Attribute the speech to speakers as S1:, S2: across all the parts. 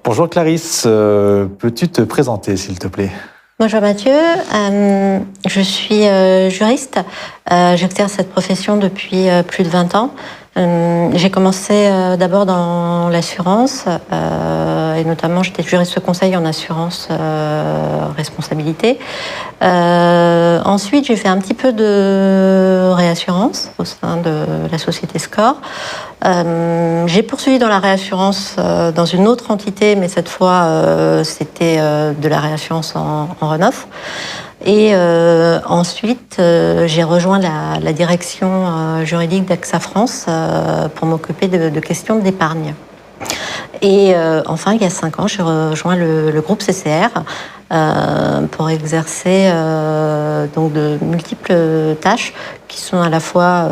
S1: Bonjour Clarisse, peux-tu te présenter s'il te plaît?
S2: Bonjour Mathieu, je suis juriste. J'exerce cette profession depuis plus de 20 ans. J'ai commencé d'abord dans l'assurance et notamment j'étais juriste conseil en assurance responsabilité. Ensuite j'ai fait un petit peu de réassurance au sein de la société SCOR. J'ai poursuivi dans la réassurance dans une autre entité, mais cette fois c'était de la réassurance en run-off. Et ensuite, j'ai rejoint la direction juridique d'AXA France pour m'occuper de questions d'épargne. Et enfin, il y a 5 ans, j'ai rejoint le groupe CCR pour exercer donc de multiples tâches qui sont à la fois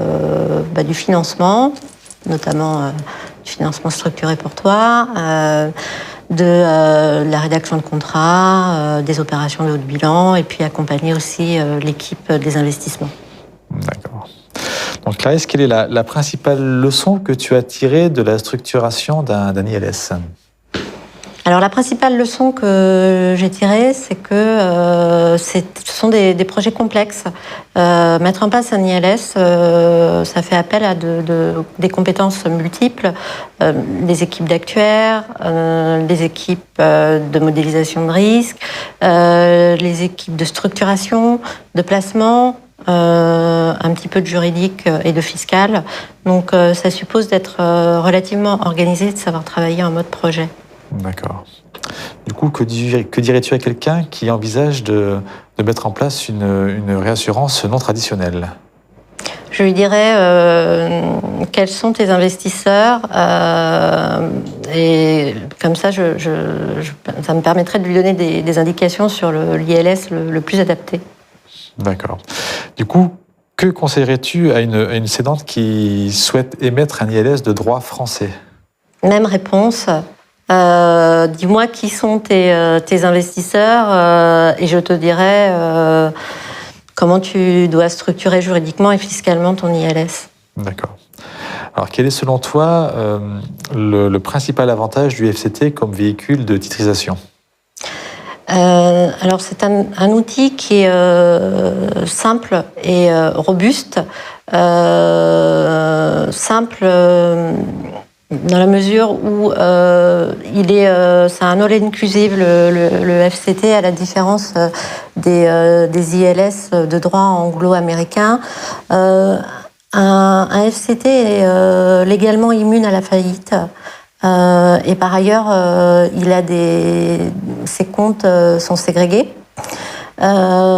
S2: du financement, notamment du financement structuré pour toi, de la rédaction de contrats, des opérations de haut de bilan, et puis accompagner aussi l'équipe des investissements.
S1: D'accord. Donc Clarisse, quelle est la principale leçon que tu as tirée de la structuration d'un ILS?
S2: Alors la principale leçon que j'ai tirée, c'est que ce sont des projets complexes. Mettre en place un ILS, ça fait appel à des compétences multiples, des équipes d'actuaires, des équipes de modélisation de risque, les équipes de structuration, de placement, un petit peu de juridique et de fiscal. Donc ça suppose d'être relativement organisé, de savoir travailler en mode projet.
S1: D'accord. Du coup, que dirais-tu à quelqu'un qui envisage de mettre en place une réassurance non traditionnelle?
S2: Je lui dirais quels sont tes investisseurs et comme ça, ça me permettrait de lui donner des indications sur l'ILS le plus adapté.
S1: D'accord. Du coup, que conseillerais-tu à une cédante qui souhaite émettre un ILS de droit français?
S2: Même réponse. Dis-moi qui sont tes investisseurs et je te dirai comment tu dois structurer juridiquement et fiscalement ton ILS.
S1: D'accord. Alors, quel est selon toi le principal avantage du FCT comme véhicule de titrisation?
S2: Alors, c'est un outil qui est simple et robuste. Simple dans la mesure où c'est un all-inclusive, le FCT, à la différence des ILS de droit anglo-américain. Un FCT est légalement immune à la faillite. Et par ailleurs, ses comptes sont ségrégés. Alors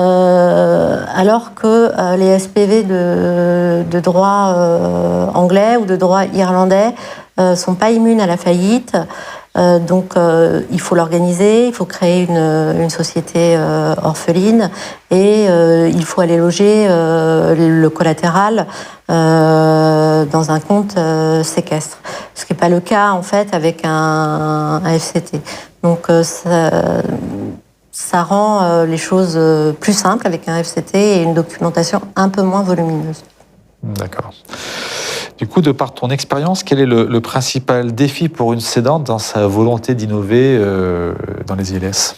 S2: que les SPV de droit anglais ou de droit irlandais sont pas immunes à la faillite. Donc il faut l'organiser, il faut créer une société orpheline et il faut aller loger le collatéral dans un compte séquestre. Ce qui n'est pas le cas en fait avec un FCT. Donc ça rend les choses plus simples avec un FCT et une documentation un peu moins volumineuse.
S1: D'accord. Du coup, de par ton expérience, quel est le principal défi pour une cédante dans sa volonté d'innover dans les ILS?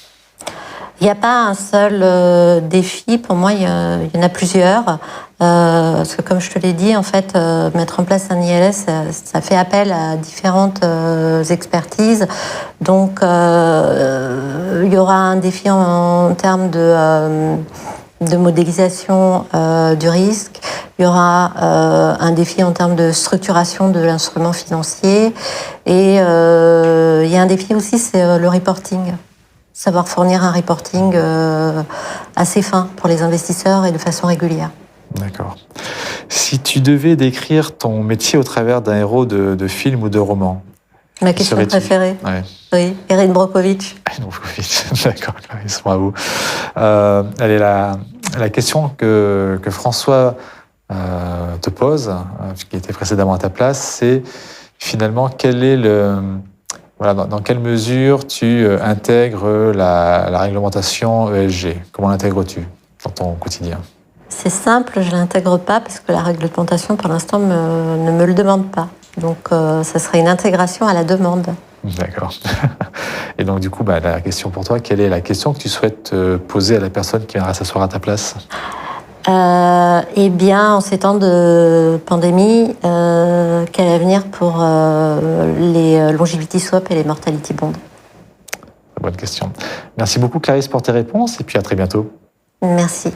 S2: Il n'y a pas un seul défi. Pour moi, il y en a plusieurs. Parce que comme je te l'ai dit, en fait, mettre en place un ILS, ça fait appel à différentes expertises. Donc, il y aura un défi en termes de modélisation du risque. Il y aura un défi en termes de structuration de l'instrument financier. Et il y a un défi aussi, c'est le reporting. Savoir fournir un reporting assez fin pour les investisseurs et de façon régulière.
S1: D'accord. Si tu devais décrire ton métier au travers d'un héros de film ou de roman,
S2: ma question préférée.
S1: Ouais.
S2: Oui, Erin Brockovich.
S1: Erin Brockovich, d'accord, Clarisse, bravo. Elle est la question que François te pose, qui était précédemment à ta place, c'est finalement quel est dans quelle mesure tu intègres la réglementation ESG? Comment l'intègres-tu dans ton quotidien?
S2: C'est simple, je ne l'intègre pas parce que la réglementation, pour l'instant, ne me le demande pas. Donc, ça serait une intégration à la demande.
S1: D'accord. Et donc, du coup, la question pour toi, quelle est la question que tu souhaites poser à la personne qui viendra s'asseoir à ta place?
S2: Eh bien, en ces temps de pandémie, quel avenir pour les longevity swaps et les mortality bonds?
S1: Bonne question. Merci beaucoup, Clarisse, pour tes réponses, et puis à très bientôt.
S2: Merci.